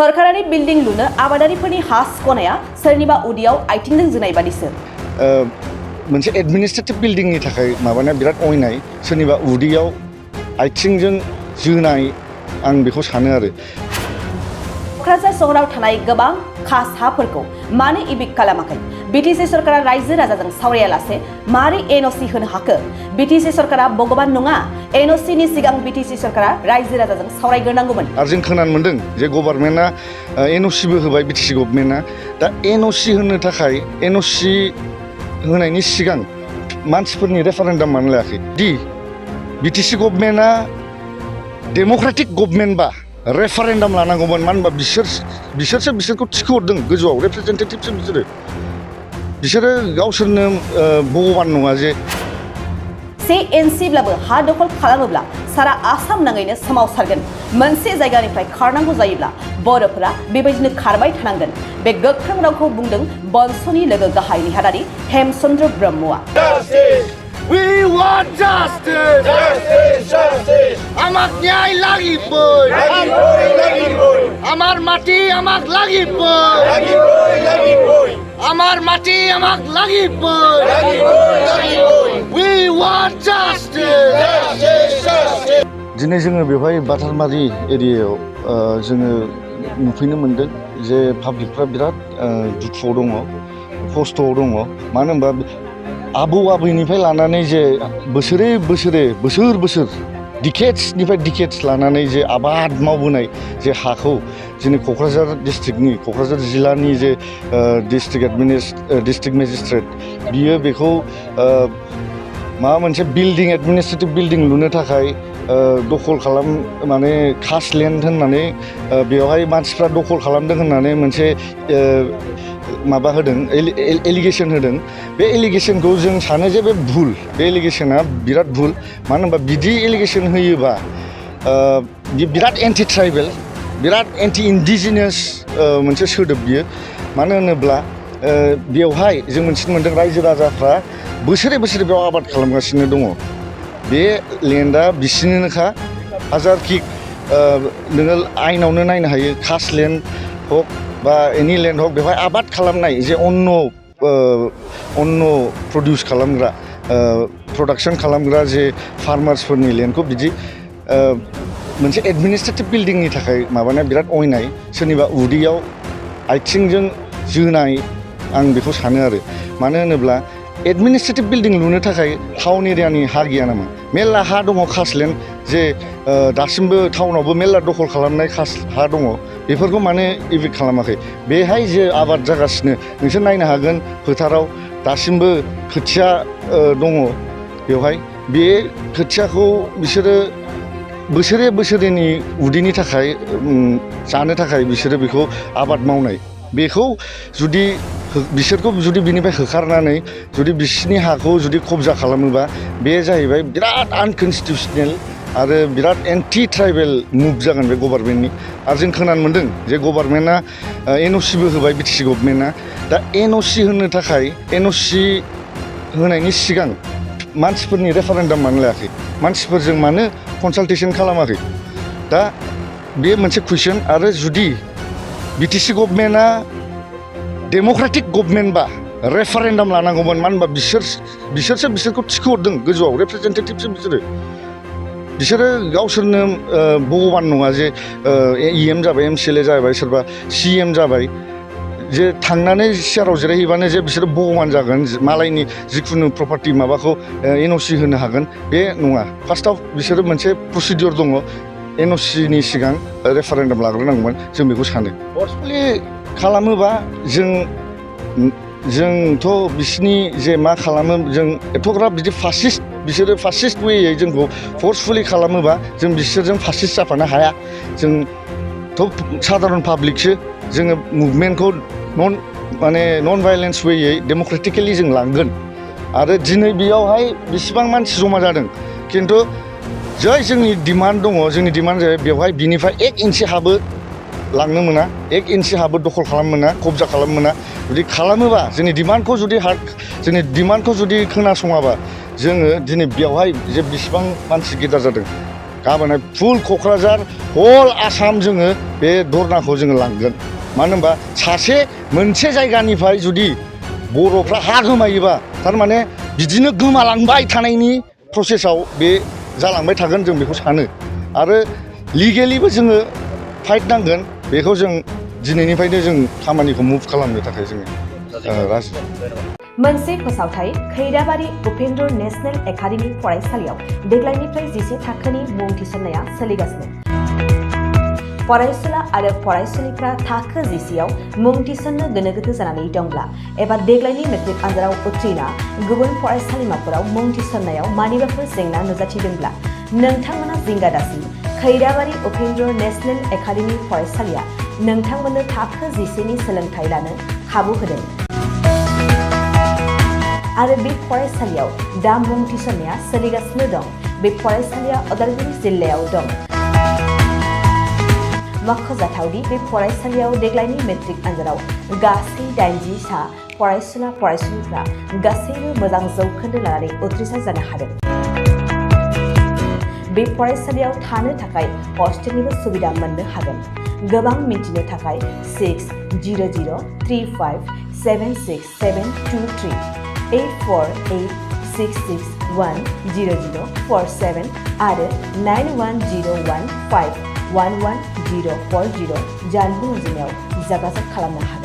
सरकारारि building लुनो आबादारिफोरनि हा सिख'नाया सोरनिबा उदैयाव आइथिंजों जोनाय बादिसो। मोनसे एडमिनिस्ट्रेटिभ बिल्डिंनि थाखाय माबानाया बिराद अयनाय, सोरनिबा उदैयाव आइथिंजों जोनाय आं बेखौ सानो आरो। क'क्राझार सहराव थानाय गोबां खास हाफोरखौ मानो इभिक खालामाखै? बिटिसि सरकारा रायजो राजाजों सावरायालासे मारै एनअसि होनो हाखो? बिटिसि सरकारा भगबान नङा। एनअसिनि सिगां बिटिसि सरकारा रायजो राजाजों सावरायग्रोनांगौमोन। आरो जों खोनानो मोन्दों जे गभर्नमेन्टआ एनअसिबो होबाय बिटिसि गभर्नमेन्टआ। दा एनअसि होनो थाखाय एनअसि होनायनि सिगां मानसिफोरनि रेफारेन्डाम मानो लायाखै? दि बिटिसि गभर्नमेन्टआ डेम'क्रेटिक गभर्नमेन्टबा रेफारेन्डाम लानांगौमोन। मानो होनबा बिसोरसो बिसोरखौ थिखोहरदों गोजौआव, रिप्रेजेन्टेटिभसो बिसोरो गावसोरनो भगबान नङा जे CNC ब्लाबो हा दखल खालामोब्ला सारा आसाम नाङैनो सोमावसारगोन। मोनसे जायगानिफ्राय खारनांगौ जायोब्ला बर'फोरा बेबायदिनो खारबाय थानांगोन। बे गोख्रों रावखौ बुंदों बनसुनि लोगो गाहाय नेहादारि हेमचन्द्र ब्रह्मआ। We want justice! Justice! Justice! Amak nyai lagi boy! Lagi boy! Lagi boy! Amar mati amak lagi boy! Lagi boy! Lagi boy! Amar mati amak lagi boy! Lagi boy! Lagi boy! We want justice! Justice! Justice! दिनै जोङो बेवहाय बाथारमारि एरियायाव जोङो नुफैनो मोन्दों जे पाब्लिकफ्रा बिराद दुखुआव दङ, खस्थ'आव दङ। मानो होनबा आबौ आबैनिफ्राय लानानै जे बोसोर डिकेट्सनिफ्राय डिकेट्स लानानै जे आबाद मावबोनाय जे हाखौ जोंनि क'क्राझार डिस्ट्रिक्टनि, क'क्राझार जिल्लानि जे डिस्ट्रिक्ट मेजिस्ट्रेट बियो बेखौ माबा मोनसे बिल्डिं, एडमिनिस्ट्रेटिभ बिल्डिं लुनो थाखाय दखल माने खास लेन्ड होननानै बेवहाय मानसिफ्रा दखल खालामदों होननानै मोनसे माबा होदों, एलिगेसन होदों। बे एलिगेसनखौ जों सानो जे बे भुल, बे एलिगेसना बिराद भुल। मानो होनबा बिदि एलिगेसन होयोबा बिराद एन्टि ट्राइबेल, बिराद एन्टि इन्डिजिनियास मोनसे सोदोब बियो। मानो होनोब्ला बेवहाय जों मिथिनो मोन्दों रायजो राजाफ्रा बोसोरे बेयाव आबाद खालामगासिनो दङ। बे लेन्डआ बिसिनिनोखा, हाजारखि नोङो आइनावनो नायनो हायो, कास्ट लेन्ड हक बा एनि लेन्ड हक, बेवहाय आबाद खालामनाय जे अन्न प्रडिउस खालामग्रा, प्रडाक्सन खालामग्रा जे फार्मार्सफोरनि लेन्डखौ बिदि मोनसे एडमिनिस्ट्रेटिभ बिल्डिंनि थाखाय माबानाया बिराद अयनाय, सोरनिबा उदैयाव आइथिंजों जोनाय आं बेखौ सानो आरो। मानो होनोब्ला एडमिनिस्ट्रेटिभ बिल्डिं लुनो थाखाय टाउन एरियानि हा गैया नामा? मेरला हा दङ कास्ट लेन्ड, जे दासिमबो टाउनावबो मेरला दखल खालामनाय कास्ट हा दङ। बेफोरखौ मानो इभिक खालामाखै? बेहाय जे आबाद जागासिनो नोंसोर नायनो हागोन, फोथाराव दासिमबो खोथिया दङ। बेवहाय बे खोथियाखौ बिसोरो बोसोरेनि उदैनि थाखाय जानो थाखाय बिसोरो बेखौ आबाद मावनाय। बेखौ जुदि बिसोरखौ जुदि बिनिफ्राय होखारनानै जुदि बिसोरनि हाखौ जुदि कब्जा खालामोबा बे जाहैबाय बिराद आनकनस्टिटिउसनेल आरो बिराद एन्टि ट्राइबेल मुभ जागोन बे गभर्नमेन्टनि। आरो जों खोनानो मोन्दों जे गभर्नमेन्टआ एनअसिबो होबाय बिटिसि गभर्नमेन्टआ। दा एनअसि होनो थाखाय एनअसि होनायनि सिगां मानसिफोरनि रेफारेन्डाम मानो लायाखै? मानसिफोरजों मानो कनसाल्टेसन खालामाखै? दा बे मोनसे कुइसन। आरो जुदि बिटिसि गभर्नमेन्टआ डेम'क्रेटिक गभर्नमेन्टबा रेफारेन्डाम लानांगौमोन। मानो होनबा बिसोरसो बिसोरखौ थिखोहरदों गोजौआव, रिप्रेजेन्टेटिभसो बिसोरो गावसोरनो भगबान नङा जे EM जाबाय, MCLA जाबाय, सोरबा CM जाबाय, जे थांनानै सियाराव जिरायहैबानो जे बिसोरो भगबान जागोन, मालायनि जिखुनु प्रपार्टि माबाखौ एनअसि होनो हागोन, बे नङा। फार्स्टआव बिसोरो मोनसे प्रसिडियर दङ, एनअसिनि सिगां रेफारेन्डाम लाग्रोनांगौमोन, जों बेखौ सानो। फर्सफुलि खालामोबा जोंथ' बिसिनि जे मा खालामो, जों एथ'ग्राब बिदि बिसोरो फासिस्ट वेयै जोंखौ फर्सफुलि खालामोबा जों बिसोरजों फासिस्ट जाफानो हाया। जोंथ' साधारन पाब्लिकसो, जोङो मुभमेन्टखौ नन भायलेन्स वेयै डेम'क्रेटिकेलि जों लांगोन। आरो दिनै बेयावहाय बेसेबां मानसि जमा जादों, खिन्थु जै जोंनि डिमान्ड दङ, जोंनि डिमान्ड जाबाय बेवहाय बिनिफ्राय 1 इन्सि हाबो लांनो मोना, 1 इन्सि हाबो दखल खालामनो मोना, कब्जा खालामनो मोना। जुदि खालामोबा जोंनि डिमान्डखौ जुदि खोनासङाबा जोङो दिनै बेवहाय जे बेसेबां मानसि गेदार जादों गाबोन फुल क'क्राझार हल आसाम जोङो बे धरनाखौ जोङो लांगोन मानो होनबा सासे मोनसे जायगानिफ्राय जुदि बर'फ्रा हा गोमायोबा थारमाने बिदिनो गोमालांबाय थानायनि प्रसेसआव बे जालांबाय थागोन जों बेखौ सानो आरो लिगेलिबो जोङो फाइट नांगोन बेखौ जों दिनैनिफ्रायनो जों खामानिखौ मुभ खालामनो थाखाय जोङो राजि मोनसे फोसावथाय खैराबारि उपेन्द्र नेशनेल एकाडेमि फरायसालियाव देग्लायनिफ्राय 10 थाखोनि मुं थिसननाया सोलिगासिनो फरायसुला आरो फरायसुलिफ्रा थाखो 10आव मुं थिसननो गोनो गोथो जानानै दंब्ला एबा देग्लायनि मेट्रिक आनजादाव उथ्रिना गुबुन फरायसालिमाफोराव मुं थिसननायाव मानिबाफोर जेंना नुजाथिदोंब्ला नोंथांमोना जिंगा दासि खैराबारि उपेन्द्र नेशनेल एकाडेमि फरायसालिया नोंथांमोननो थाखो 10नि सोलोंथाइ लानो खाबु होदों आरो बे फरायसालियाव दा मुं थिसननाया सोलिगासिनो दं बे फरायसालिया उदालगुरि जिल्लायाव दं मख'जाथावदि बे फरायसालियाव देग्लायनि मेट्रिक आनजादाव गासै 80 सा फरायसुला फरायसुलिफ्रा गासैबो मोजां जौखोन्दो लानानै उथ्रिसार जानो हादों बे फरायसालियाव थानो थाखाय हस्टेलनिबो सुबिदा मोननो हागोन गोबां मिन्थिनो थाखाय 6003576723 84866100047 आरो 9101511040 जानबुं अनजिमायाव जगाजग खालामनो हागोन